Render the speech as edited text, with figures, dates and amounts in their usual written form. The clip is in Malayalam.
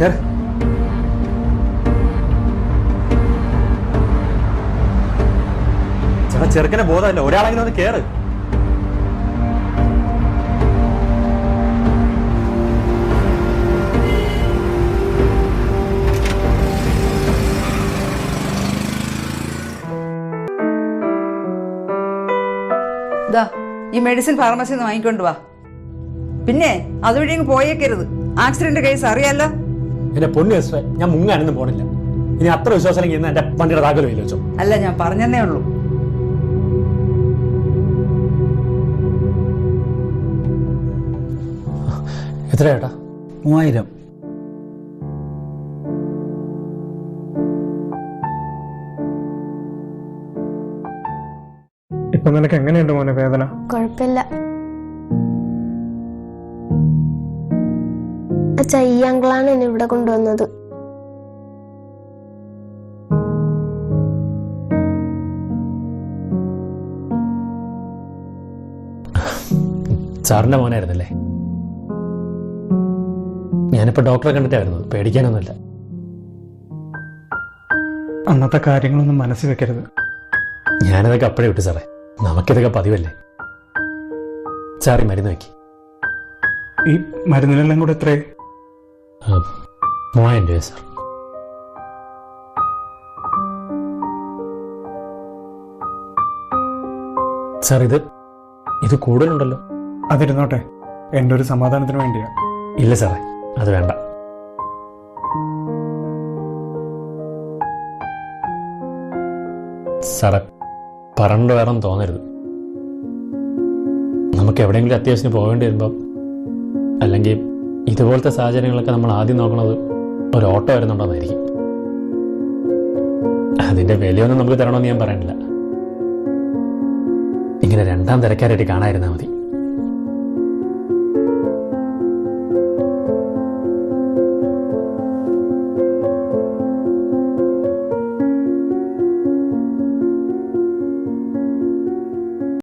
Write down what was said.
ചേട്ടാ ചെറുക്കനെ ബോധമല്ല, ഒരാളെങ്കിലും ഒന്ന് കേറ്. ഈ മെഡിസിൻ ഫാർമസിയിൽ നിന്ന് വാങ്ങിക്കൊണ്ട് വാ. പിന്നെ അതുവഴി പോയേക്കരുത്, ആക്സിഡന്റ് കേസ് അറിയാലോ. എന്റെ പൊന്നു സിസ്റ്ററെ, ഞാൻ മുങ്ങാനൊന്നും പോണില്ല. ഇനി അത്ര വിശ്വാസം ഇന്ന് എന്റെ വണ്ടിയുടെ താക്കോല് കയ്യിൽ വെച്ചോ. അല്ല, ഞാൻ പറഞ്ഞതേ ഉള്ളൂ. എത്ര ചേട്ടാ? 3000. ഇപ്പൊ നിനക്ക് എങ്ങനെയുണ്ട് മോനെ വേദന? കുഴപ്പമില്ല അച്ഛാ, ഈ അങ്കിളാണ് എന്നെ ഇവിടെ കൊണ്ടുവന്നത്. സാറിന്റെ മോനായിരുന്നല്ലേ? ഞാനിപ്പോ ഡോക്ടറെ കണ്ടിട്ടാ വരുന്നത്, പേടിക്കാനൊന്നുമില്ല. അന്നത്തെ കാര്യങ്ങളൊന്നും മനസ്സിൽ വെക്കരുത്. ഞാനതൊക്കെ അപ്പഴേ വിട്ടു സാറേ, നമുക്കിതൊക്കെ പതിവല്ലേ. സാറി മരുന്ന് വെക്കി. ഈ മരുന്നിനെല്ലാം കൂടെ എത്രയായി? 3000 രൂപ സാർ. സാർ ഇത് കൂടുതലുണ്ടല്ലോ. അതിരുന്നോട്ടെ, എൻ്റെ ഒരു സമാധാനത്തിന് വേണ്ടിയാ. ഇല്ല സാറേ, അത് വേണ്ട. സാറേ പറഞ്ഞിട്ട് വേറെ ഒന്നും തോന്നരുത്. നമുക്ക് എവിടെയെങ്കിലും അത്യാവശ്യത്തിന് പോകേണ്ടി വരുമ്പോൾ, അല്ലെങ്കിൽ ഇതുപോലത്തെ സാഹചര്യങ്ങളൊക്കെ നമ്മൾ ആദ്യം നോക്കുന്നത് ഒരു ഓട്ടോ വരുന്നുണ്ടോന്നായിരിക്കും. അതിൻ്റെ വിലയൊന്നും നമുക്ക് തരണമെന്ന് ഞാൻ പറയണില്ല. ഇങ്ങനെ രണ്ടാം തരക്കാരായിട്ട് കാണാതിരുന്നാൽ മതി.